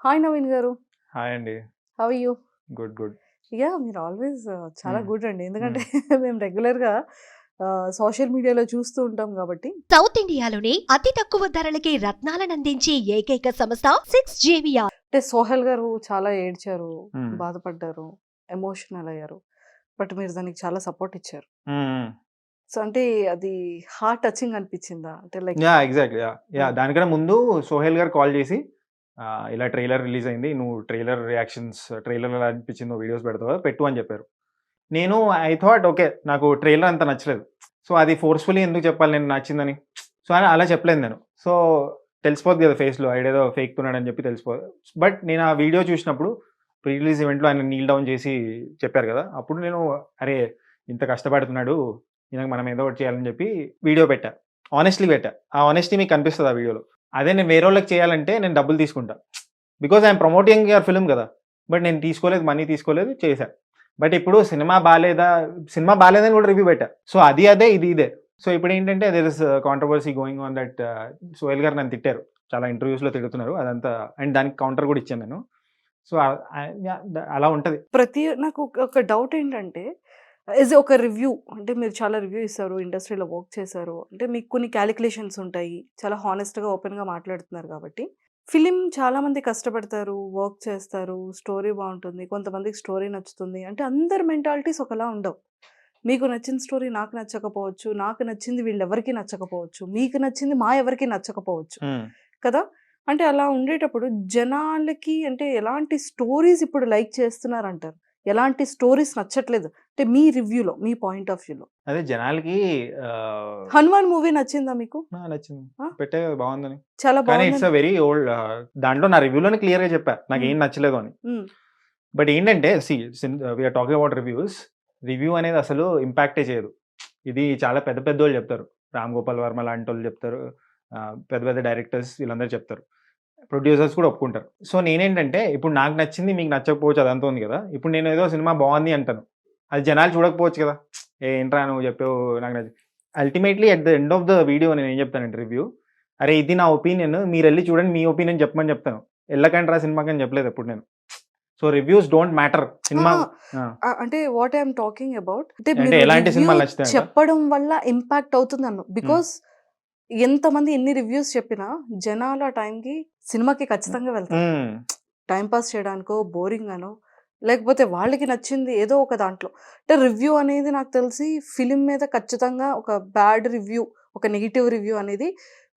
Hi Naveen garu. Hi అండి. How are you? Good. మీరు always చాలా హ్మ్. గుడ్ అండి. ఎందుకంటే హ్మ్. మేము రెగ్యులర్‌గా సోషల్ మీడియాలో చూస్తూ ఉంటాం కాబట్టి. సౌత్ ఇండియాలోనే అతి తక్కువ ధరలకి రత్నాలనందించే ఏకైక సంస్థ 6 JVR. అంటే సోహెల్ గారు చాలా ఏడ్చారు, హ్మ్. బాధపడ్డారు, ఎమోషనల్ అయ్యారు. బట్ మీరు దానికి చాలా సపోర్ట్ ఇచ్చారు. హ్మ్. సో, అంటే అది హార్ట్ టచింగ్ అనిపించిందా? అంటే లైక్ ఎగ్జాక్ట్‌లీ. దానికన్నా ముందు సోహెల్ గారు కాల్ చేసి ఇలా ట్రైలర్ రిలీజ్ అయింది. నువ్వు ట్రైలర్ రియాక్షన్స్ ట్రైలర్ ఎలా అనిపించిందో వీడియోస్ పెడతావా? పెట్టు అని చెప్పారు. నేను ఐ థాట్ ఓకే. నాకు ట్రైలర్ అంత నచ్చలేదు. సో, అది ఫోర్స్‌ఫుల్లీ ఎందుకు చెప్పాలి నేను నచ్చిందని. సో, అలా చెప్పలేదు నేను. సో, తెలిసిపోద్ది కదా ఫేస్‌లో ఈడేదో ఫేక్‌తున్నాడని చెప్పి తెలిసిపోదు. బట్ నేను ఆ వీడియో చూసినప్పుడు ప్రీ రిలీజ్ ఈవెంట్‌లో ఆయన నీల్ డౌన్ చేసి చెప్పారు కదా! అప్పుడు నేను అరే! ఇంత కష్టపడుతున్నాడు. ఈయనకి మనం ఏదో ఒకటి చేయాలని చెప్పి వీడియో పెట్టా. హానెస్ట్‌లీ పెట్టా. ఆ హానెస్టీ మీకు కనిపిస్తది ఆ వీడియోలో. అదే నేను వేరోళ్ళకి చేయాలంటే నేను డబ్బులు తీసుకుంటా. Because I am promoting your film కదా! బట్ నేను తీసుకోలేదు, మనీ తీసుకోలేదు, చేశా. బట్ ఇప్పుడు సినిమా బాలేదని కూడా రివ్యూ పెట్టా. సో, అది అదే, ఇది ఇదే. సో, ఇప్పుడేంటంటే there is controversy going on that Sohel garu నన్ను తిట్టారు. చాలా ఇంటర్వ్యూస్‌లో తిడుతున్నారు. అదంతా అండ్ దానికి కౌంటర్ కూడా ఇచ్చాను నేను. సో, అలా ఉంటది. నాకు ఒక డౌట్ ఏంటంటే, ఒక రివ్యూ అంటే మీరు చాలా రివ్యూ ఇస్తారు, ఇండస్ట్రీలో వర్క్ చేశారు. అంటే మీకు కొన్ని కాలిక్యులేషన్స్ ఉంటాయి. చాలా హానెస్ట్‌గా, ఓపెన్‌గా మాట్లాడుతున్నారు కాబట్టి. ఫిలిం చాలామంది కష్టపడతారు, వర్క్ చేస్తారు, స్టోరీ బావుంటుంది. కొంతమందికి స్టోరీ నచ్చుతుంది. అంటే అందరి మెంటాలిటీస్ ఒకలా ఉండవు. మీకు నచ్చిన స్టోరీ నాకు నచ్చకపోవచ్చు. నాకు నచ్చింది వీళ్ళెవరికీ నచ్చకపోవచ్చు. మీకు నచ్చింది మా ఎవరికీ నచ్చకపోవచ్చు. హ్మ్. కదా! అంటే అలా ఉండేటప్పుడు జనాలకి అంటే ఎలాంటి స్టోరీస్ ఇప్పుడు లైక్ చేస్తున్నారంటారు? ఎలాంటి స్టోరీస్ నచ్చట్లేదు? అంటే మీ రివ్యూలో, మీ పాయింట్ ఆఫ్ వ్యూలో. అదే జనాలకి 'హనుమాన్' మూవీ నచ్చిందా మీకు? నచ్చింది. ఆ! పెట్టా కదా! బావుందని. చాలా కానీ ఇట్స్ బావుందని. ఎ వెరీ ఓల్డ్ దాంట్లో నా రివ్యూలోనే క్లియర్‌గా చెప్పా. హ్మ్. నాకేం నచ్చలేదు అని. హ్మ్. బట్ ఏంటంటే we are talking about reviews. Review అనేది అసలు ఇంపాక్టే చేయదు. ఇది చాలా పెద్ద పెద్దోళ్ళు చెప్తారు. 'రామ్ గోపాల్ వర్మ' లాంటోళ్ళు చెప్తారు. పెద్ద పెద్ద డైరెక్టర్స్ వీళ్ళందరూ చెప్తారు. ప్రొడ్యూసర్స్ కూడా ఒప్పుకుంటారు. సో, నేనేంటంటే ఇప్పుడు నాకు నచ్చింది మీకు నచ్చకపోవచ్చు అదంతా ఉంది కదా! ఇప్పుడు నేను ఏదో సినిమా బావుంది అంటాను. అది జనాలు చూడకపోవచ్చు కదా! ఏంట్రా నువ్వు చెప్పావు నాకు ultimately at the end of the video నేనేం చెప్తానంటే రివ్యూ, అరే! ఇది నా ఒపీనియన్. మీరెళ్లి చూడండి. మీ ఒపీనియన్ చెప్పమని చెప్తాను. ఎళ్ళకండ్రా సినిమాకని చెప్పలేదు ఎప్పుడు నేను. So, reviews don't matter. Cinema అహా! ఆ! అంటే what I am talking about అంటే అంటే మీరు ఎలాంటి రివ్యూ సినిమాలు నచ్చుతాయంట? చెప్పడం వల్ల ఇంపాక్ట్ అవుతుందన్ను. హ్మ్. బికాజ్ ఎంతమంది ఎన్ని రివ్యూస్ చెప్పినా జనాలు ఆ టైంకి సినిమాకి ఖచ్చితంగా వెళ్తారు. హ్మ్. టైమ్ పాస్ చేయడానికో, బోరింగ్ అనో, లేకపోతే వాళ్ళకి నచ్చింది ఏదో ఒక దాంట్లో. అంటే రివ్యూ అనేది నాకు తెలిసి ఫిల్మ్ మీద ఖచ్చితంగా ఒక బ్యాడ్ రివ్యూ, ఒక నెగెటివ్ రివ్యూ అనేది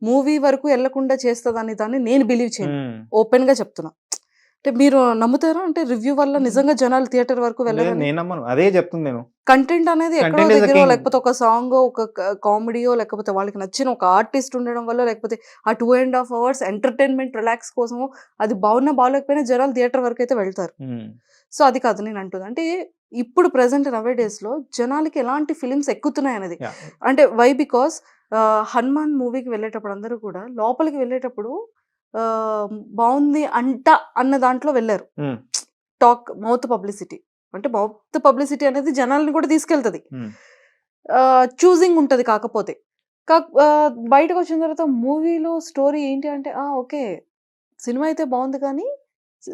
మూవీ వరకు ఎళ్ళకుండా చేస్తదనే దాన్ని నేను బిలీవ్ చేయను. హ్మ్. ఓపెన్‌గా చెప్తున్నా. అంటే మీరు నమ్ముతారా? అంటే రివ్యూ వల్ల నిజంగా జనాలు థియేటర్ వరకు లేదు వెళ్ళరని? నేను నమ్మను. అదే చెప్తుంది నేను. కంటెంట్ అనేది ఎక్కడో కంటెంట్ ఈస్ ద దగ్గరో కింగ్. లేకపోతే ఒక సాంగో, ఒక కామెడీయో లేకపోతే వాళ్ళకి నచ్చిన ఒక ఆర్టిస్ట్ ఉండడం వల్లో, లేకపోతే ఆ 2½ అవర్స్ ఎంటర్‌టైన్‌మెంట్ రిలాక్స్ కోసమో అది బావున్నా, బాలేకపోయినా జనాలు థియేటర్ వరకైతే వెళ్తారు. హ్మ్. సో, అది కాదు నేనంటుంది. అంటే ఇప్పుడు ప్రెజెంట్ నౌ ఏ డేస్‌లో జనాలకి ఎలాంటి ఫిల్మ్స్ ఎక్కుతున్నాయనేది. యాహ్! అంటే వై బికాజ్ 'హనుమాన్' మూవీకి వెళ్ళేటప్పుడు అందరూ కూడా లోపలికి వెళ్ళేటప్పుడు బావుంది అంట అన్న దాంట్లో వెళ్లారు. హ్మ్. Mouth publicity. అంటే మౌత్ పబ్లిసిటీ అనేది జనాల్ని కూడా తీసుకెళ్తది. హ్మ్. చూసింగ్ ఉంటది కాకపోతే. బయటకొచ్చిన తర్వాత మూవీలో స్టోరీ ఏంటి అంటే, ఓకే. సినిమా అయితే బావుంది కానీ,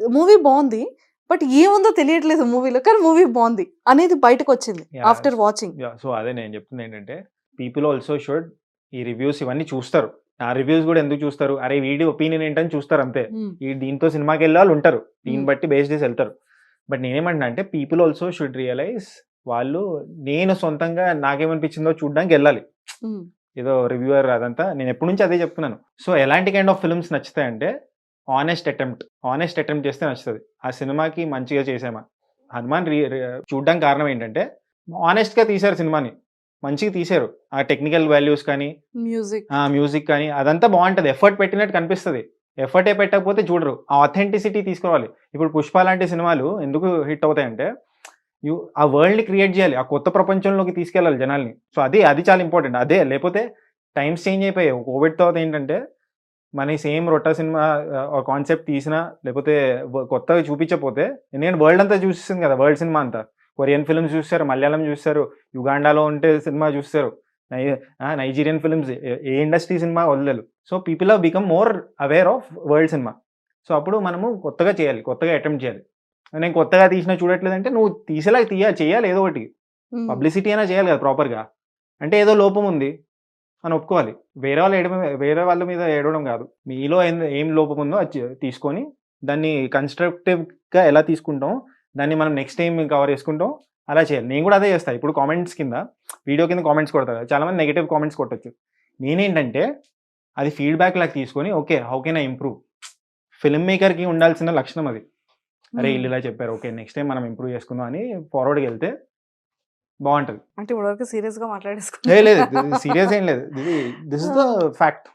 మూవీ బావుంది. బట్ ఏముందో తెలియట్లేదు మూవీలో. కానీ మూవీ బావుంది అనేది బయటకొచ్చింది యాహ్! After watching. సో, అదే నేను చెప్తుందేంటంటే, పీపుల్ ఆల్సో షుడ్ ఈ రివ్యూస్ ఇవన్నీ చూస్తారు. ఆ రివ్యూస్ గూడా ఎందుకు చూస్తారు? అరే! వీడి ఒపీనియన్ ఏంటని చూస్తారంతే. హ్మ్. దీంతో సినిమాకెళ్ళేవాళ్ళుంటారు. దీన్ని హ్మ్. బట్టి బేస్ చేసి ఎళ్తారు. బట్ నేనేమంటున్నా అంటే, పీపుల్ ఆల్సో షుడ్ రియలైజ్ వాళ్ళు నేను సొంతంగా నాకేమనిపించిందో చూడ్డానికెళ్ళాలి. హ్మ్. ఏదో రివ్యూవర్ అదంతా నేనెప్పటి నుంచి అదే చెప్తున్నాను. సో, ఎలాంటి కైండ్ ఆఫ్ ఫిల్మ్స్ నచ్చుతాయంటే, హానెస్ట్ అటెంప్ట్ చేస్తే నచ్చుతది. ఆ సినిమాకి మంచిగా చేసామా? 'హనుమాన్' రి రి చూడ్డానికి కారణం ఏంటంటే, హానెస్ట్‌గా తీశారు సినిమాని. మంచిగా తీశారు. ఆ టెక్నికల్ వాల్యూస్ కానీ, మ్యూజిక్. ఆ మ్యూజిక్ కానీ అదంతా బావుంటది. ఎఫర్ట్ పెట్టినట్టు కనిపిస్తది. ఎఫర్టే పెట్టకపోతే చూడరు. ఆ ఆథెంటిసిటీ తీసుకురావాలి. ఇప్పుడు 'పుష్ప' లాంటి సినిమాలు ఎందుకు హిట్ అవుతాయంటే, ఆ వరల్డ్‌ని క్రియేట్ జేయాలి. ఆ కొత్త ప్రపంచంలోకి తీసుకెళ్ళాలి జనాల్ని. సో, అది చాలా ఇంపార్టెంట్. అదే లేపోతే టైమ్స్ చేంజ్ అయిపోయాయి. కోవిడ్ తర్వాత ఏంటంటే, మనయి సేమ్ 'రొట్టా' సినిమా కాన్సెప్ట్ తీసినా లేపోతే కొత్తగా చూపించకపోతే ఎందుకంటే వరల్డ్ అంతా చూసేసింది కదా! వరల్డ్ సినిమా అంతా. కొరియన్ ఫిల్మ్స్ చూసేసారు, మలయాళం చూసేసారు, యుగాండాలో ఉంటే సినిమా చూసేసారు. నై నైజీరియన్ ఫిల్మ్స్ ఏ ఇండస్ట్రీ సినిమా వదలరు. So, people have become more aware of world cinema. So అప్పుడు మనము కొత్తగా చేయాలి, కొత్తగా అటెంప్ట్ చేయాలి. నేను కొత్తగా తీసినా చూడట్లేదంటే నువ్వు తీసేలాగా చేయాలి ఏదో ఒకటి. పబ్లిసిటీ అయినా చేయాలి కదా ప్రాపర్‌గా. అంటే ఏదో లోపం ఉంది అని ఒప్పుకోవాలి. వేరే వాళ్ళ మీద ఏడవడం కాదు. మీలో ఏం లోపం ఉందో అది తీసుకొని దాన్ని కన్‌స్ట్రక్టివ్‌గా ఎలా తీసుకుంటామో, దాన్ని మనం నెక్స్ట్ టైమ్ కవర్ చేసుకుంటాం అలా చేయాలి. నేను కూడా అదే చేస్తా. ఇప్పుడు కామెంట్స్ కింద, వీడియో కింద కామెంట్స్ కొడతారు. చాలామంది నెగెటివ్ కామెంట్స్ కొట్టొచ్చు. నేనేంటంటే అది ఫీడ్‌బ్యాక్ లాగా తీసుకొని okay, how can I improve? Film మేకర్‌కి ఉండాల్సిన లక్షణం అది. అరే ఈళ్ళు ఇలా చెప్పారు, ఓకే నెక్స్ట్ టైమ్ మనం ఇంప్రూవ్ చేసుకుందాం అని ఫార్వర్డ్‌గెళ్తే బావుంటది. అంటే ఇప్పటివరకు సీరియస్‌గా లేదు మాట్లాడేసుకున్నారు. సీరియస్ ఏం లేదు. This is the fact.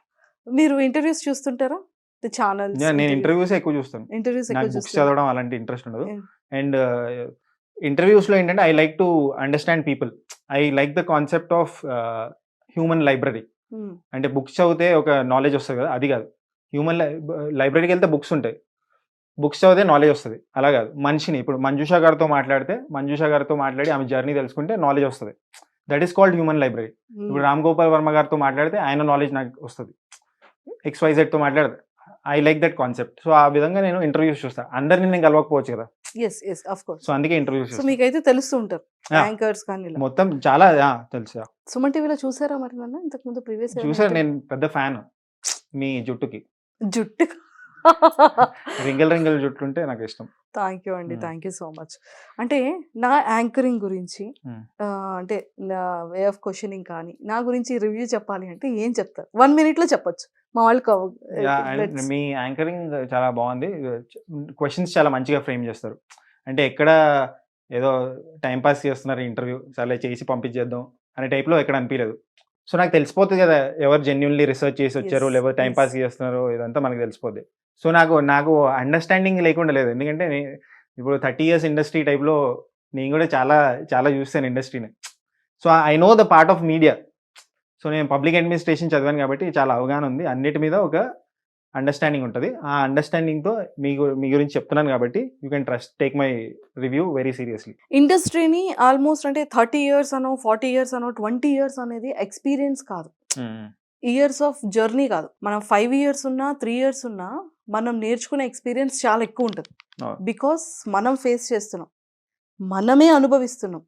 మీరు ఇంటర్వ్యూస్ చూస్తుంటారా? ది ఛానల్స్ నేను ఇంటర్వ్యూసే ఎక్కువ చూస్తాను. ఇంటర్వ్యూస్ నాకు ఎక్కువ బుక్స్ చూస్తారా? చదవడం అలాంటి ఇంట్రెస్ట్ ఉండదు. Yeah. అండ్ ఇంటర్వ్యూస్‌లో ఏంటంటే I like to understand people. I like the concept of human library. హ్మ్. అంటే బుక్స్ చదివితే ఒక నాలెడ్జ్ వస్తది కదా! అది కాదు. హ్యూమన్ లైబ్రరీకెళ్తే బుక్స్ ఉంటాయి. బుక్స్ చదివితే నాలెడ్జ్ వస్తది. అలా కాదు. మనిషిని ఇప్పుడు మంజుష గారితో మాట్లాడి ఆమె జర్నీ తెలుసుకుంటే నాలెడ్జ్ వస్తది. That is called human library. ఇప్పుడు రామ్ గోపాల్ వర్మ గారితో మాట్లాడితే ఆయన నాలెడ్జ్ నాకు వస్తది. XYZతో మాట్లాడితే I like that concept. So ఆ విధంగా నేను ఇంటర్వ్యూస్ చూస్తా. అందరిని నేను కలవకపోవచ్చు కదా! యెస్. Of course. సో అందుకే ఇంటర్వ్యూస్ సో చూస్తా. మీకైతే తెలుస్తూ ఉంటారు. Yeah. యాంకర్స్ కానీ ఇలా. మొత్తం చాలా తెలుసు. సుమన్ టీవీలో చూసారా మరి నన్ను ఇంతకు ముందు ప్రీవియస్ చూసాను, నేను పెద్ద ఫ్యాన్ మీ జుట్టుకి. జుట్టు. రింగల్ జుట్టుంటే నాకు ఇష్టం. థ్యాంక్ యూ అండి. Hmm. Thank you so much. అంటే నా యాంకరింగ్ గురించి Hmm. అంటే నా వే ఆఫ్ క్వశ్చనింగ్ కానీ నా గురించి రివ్యూ చెప్పాలి అంటే ఏం చెప్తారు? 1 మినిట్‌లో చెప్పొచ్చు. మా వాళ్ళు అండ్ మీ యాంకరింగ్ చాలా బాగుంది. క్వశ్చన్స్ చాలా మంచిగా ఫ్రేమ్ చేస్తారు. అంటే ఎక్కడ ఏదో టైం పాస్ చేస్తున్నారు ఇంటర్వ్యూ, సరే చేసి పంపించేద్దాం అనే టైప్లో ఎక్కడ అనిపించలేదు. సో నాకు తెలిసిపోతుంది కదా ఎవరు జెన్యున్లీ రిసర్చ్ చేసి వచ్చారు, Yes, లేకపోతే టైం yes. పాస్ చేస్తున్నారో ఇదంతా మనకు తెలిసిపోద్ది. సో నాకు అండర్స్టాండింగ్ లేకుండా లేదు. ఎందుకంటే ఇప్పుడు 30 years ఇండస్ట్రీ టైప్లో నేను కూడా చాలా చాలా చూస్తాను ఇండస్ట్రీని. So I know the part of media. So నేను పబ్లిక్ అడ్మినిస్ట్రేషన్ చదివాను కాబట్టి చాలా అవగాహన ఉంది. అన్నిటి మీద ఒక అండర్స్టాండింగ్ ఉంటుంది. ఆ అండర్స్టాండింగ్తో మీ గురించి చెప్తున్నాను కాబట్టి you can take my review very seriously. ఇండస్ట్రీని ఆల్మోస్ట్ అంటే 30 ఇయర్స్ అనో 40 ఇయర్స్ అనో 20 ఇయర్స్ అనేది ఎక్స్పీరియన్స్ కాదు, ఇయర్స్ ఆఫ్ జర్నీ కాదు. మనం 5 ఇయర్స్ ఉన్నా 3 ఇయర్స్ ఉన్నా మనం నేర్చుకునే ఎక్స్పీరియన్స్ చాలా ఎక్కువ ఉంటుంది. Oh. బికాస్ మనం ఫేస్ చేస్తున్నాం, మనమే అనుభవిస్తున్నాం.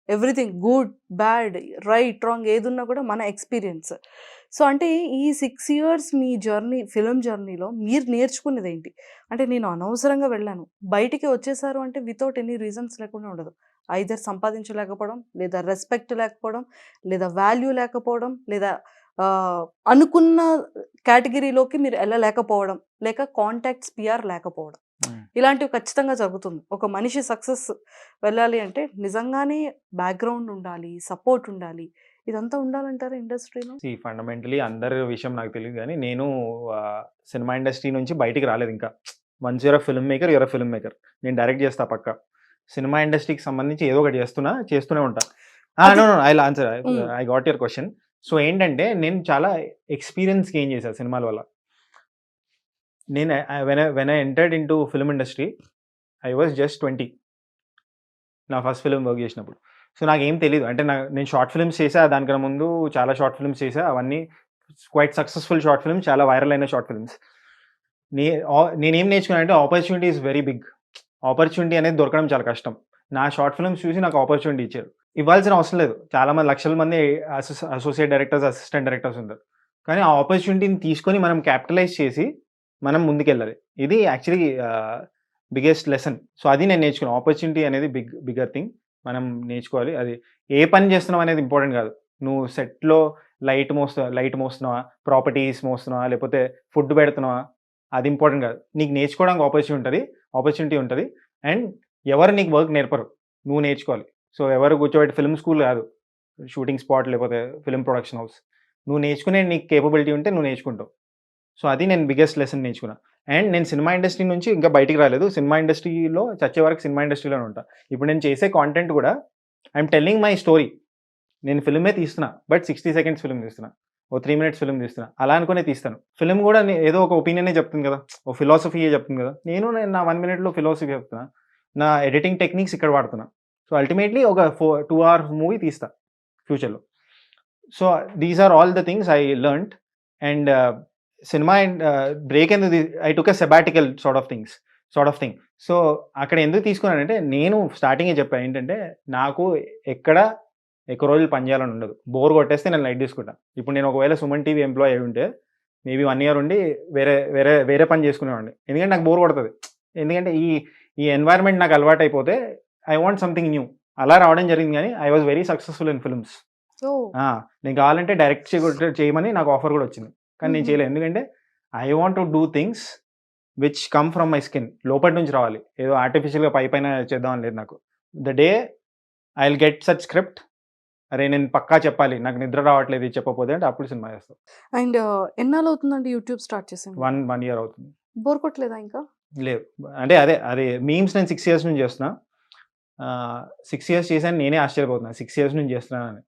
Everything good bad right wrong ఏదున్నా కూడా మన ఎక్స్పీరియన్స్. సో అంటే ఈ 6 ఇయర్స్ మీ జర్నీ ఫిలిం జర్నీలో మీరు నేర్చుకునేది ఏంటి? అంటే నేను అనవసరంగా వెళ్ళాను, బయటికి వచ్చేసారు అంటే వితౌట్ ఎనీ రీజన్స్ లేకుండా ఉండదు. ఐదర్ సంపాదించలేకపోవడం, లేదా రెస్పెక్ట్ లేకపోవడం, లేదా వాల్యూ లేకపోవడం, లేదా అనుకున్న కేటగిరీలోకి మీరు వెళ్ళలేకపోవడం, లేక కాంటాక్ట్స్ పిఆర్ లేకపోవడం, ఇలాంటివి ఖచ్చితంగా జరుగుతుంది. ఒక మనిషి సక్సెస్ వెళ్ళాలి అంటే నిజంగానే బ్యాక్గ్రౌండ్ ఉండాలి, సపోర్ట్ ఉండాలి. ఇదంతా ఉండాలంటారా ఇండస్ట్రీలో? ఫండమెంటలీ అందరి విషయం నాకు తెలియదు కానీ నేను సినిమా ఇండస్ట్రీ నుంచి బయటికి రాలేదు ఇంకా. Once you're filmmaker you're filmmaker. నేను డైరెక్ట్ చేస్తా పక్క. సినిమా ఇండస్ట్రీకి సంబంధించి ఏదో ఒకటి చేస్తూనే ఉంటా. I answer, I got your question. So ఏంటంటే నేను చాలా ఎక్స్పీరియన్స్ గెయిన్ చేశాను సినిమాల వల్ల. నేను when I entered in to film industry I was just 20 నా ఫస్ట్ ఫిల్మ్ వర్క్ చేసినప్పుడు. సో నాకేం తెలియదు. అంటే నేను షార్ట్ ఫిల్మ్స్ చేసా, దానికన్నా ముందు చాలా షార్ట్ ఫిల్మ్స్ చేసా. అవన్నీ క్వైట్ సక్సెస్ఫుల్ షార్ట్ ఫిల్మ్స్, చాలా వైరల్ అయిన షార్ట్ ఫిల్మ్స్. నేనేం నేర్చుకున్నాను అంటే opportunity is very big. Opportunity అనేది దొరకడం చాలా కష్టం. నా షార్ట్ ఫిల్మ్స్ చూసి నాకు ఆపర్చునిటీ ఇచ్చారు. ఇవ్వాల్సిన అవసరం లేదు. చాలామంది లక్షల మంది అసోసియేట్ డైరెక్టర్స్, అసిస్టెంట్ డైరెక్టర్స్ ఉంటారు. కానీ ఆ ఆపర్చునిటీని తీసుకొని మనం క్యాపిటలైజ్ చేసి మనం ముందుకెళ్ళాలి. ఇది యాక్చువల్లీ బిగ్గెస్ట్ లెసన్. సో అది నేను నేర్చుకున్నాను. ఆపర్చునిటీ అనేది బిగ్గర్ థింగ్ మనం నేర్చుకోవాలి. అది ఏ పని చేస్తున్నావు అనేది ఇంపార్టెంట్ కాదు. నువ్వు సెట్లో లైట్ మోస్తున్నావా, ప్రాపర్టీస్ మోస్తున్నావా, లేకపోతే ఫుడ్ పెడుతున్నావా, అది ఇంపార్టెంట్ కాదు. నీకు నేర్చుకోవడానికి ఆపర్చునిటీ ఉంటుంది. అండ్ ఎవరు నీకు వర్క్ నేర్పరు, నువ్వు నేర్చుకోవాలి. సో ఎవరు కూర్చోబెట్టి ఫిల్మ్ స్కూల్ కాదు, షూటింగ్ స్పాట్ లేకపోతే ఫిల్మ్ ప్రొడక్షన్ హౌస్. నువ్వు నేర్చుకునే నీకు కేపబిలిటీ ఉంటే నువ్వు నేర్చుకుంటావు. సో అది నేను బిగ్గెస్ట్ లెసన్ నేర్చుకున్నా. అండ్ నేను సినిమా ఇండస్ట్రీ నుంచి ఇంకా బయటికి రాలేదు. సినిమా ఇండస్ట్రీలో చచ్చే వరకు సినిమా ఇండస్ట్రీలోనే ఉంటా. ఇప్పుడు నేను చేసే కాంటెంట్ కూడా ఐఎమ్ టెల్లింగ్ మై స్టోరీ. నేను ఫిల్మే తీస్తున్నా, బట్ 60 seconds ఫిల్మ్ తీస్తున్నా, ఓ 3 minutes ఫిల్మ్ తీస్తున్నా, అలా అనుకునే తీస్తాను. ఫిల్మ్ కూడా ఏదో ఒక ఒపీనియనే చెప్తుంది కదా, ఓ ఫిలాసఫీయే చెప్తుంది కదా. నేను నా 1 minute ఫిలాసఫీ చెప్తున్నా, నా ఎడిటింగ్ టెక్నిక్స్ ఇక్కడ వాడుతున్నా. సో అల్టిమేట్లీ ఒక 2 hours మూవీ తీస్తా ఫ్యూచర్లో. So these are all the things I learned. And cinema break ఎందుకు I took a sabbatical sort of thing. So అక్కడ ఎందుకు తీసుకున్నానంటే నేను స్టార్టింగే చెప్పాను ఏంటంటే నాకు ఎక్కడ ఎక్కువ రోజులు పని చేయాలని ఉండదు. బోర్ కొట్టేస్తే నేను లైట్ తీసుకుంటాను. ఇప్పుడు నేను ఒకవేళ సుమన్ టీవీ ఎంప్లాయ్ అయి ఉంటే మేబీ 1 ఇయర్ ఉండి వేరే పని చేసుకునేవాడిని. ఎందుకంటే నాకు బోర్ కొడుతుంది. ఎందుకంటే ఈ ఎన్వైరన్మెంట్ నాకు అలవాటు అయిపోతే ఐ వాంట్ సంథింగ్ న్యూ. అలా రావడం జరిగింది. కానీ I was very successful in films. నేను కావాలంటే డైరెక్ట్ చేయమని నాకు ఆఫర్ కూడా వచ్చింది. కానీ నేను చేయలేదు. ఎందుకంటే I want to do things which come from my skin. లోపటి నుంచి రావాలి. ఏదో ఆర్టిఫిషియల్గా పైన చేద్దామని లేదు నాకు. The day I will get such script, అరే నేను పక్కా చెప్పాలి, నాకు నిద్ర రావట్లేదు ఇది చెప్పకపోతే అంటే అప్పుడు సినిమా చేస్తాను. అండ్ ఎన్నాళ్ళు అవుతుందండి యూట్యూబ్ స్టార్ట్ చేసింది? 1 ఇయర్ అవుతుంది. బోర్ కొట్టలేదా ఇంకా? లేదు అంటే అదే మీమ్స్ నేను 6 ఇయర్స్ నుంచి చేస్తున్నా. 6 ఇయర్స్ చేశాను, నేనే ఆశ్చర్యపోతున్నా 6 ఇయర్స్ నుంచి చేస్తున్నానని.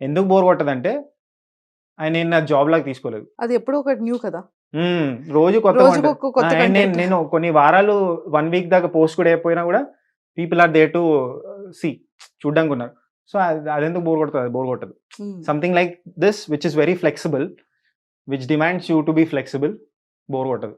ఎందుకు బోర్ కొట్టదంటే నేను నా జాబ్ లాగా తీసుకోలేదు. అది ఎప్పుడో ఒక న్యూ కదా, రోజు రోజుకు ఒక కొత్త content. నేను కొన్ని వారాలు 1 వీక్ దాకా పోస్ట్ కూడా అయిపోయినా కూడా people are there to see, చూడ్డానికి ఉన్నారు. సో అదెందుకు బోర్ కొడుతుంది? బోర్ కొట్టదు. Something like this which is very flexible, which demands you to be flexible, bore కొట్టదు.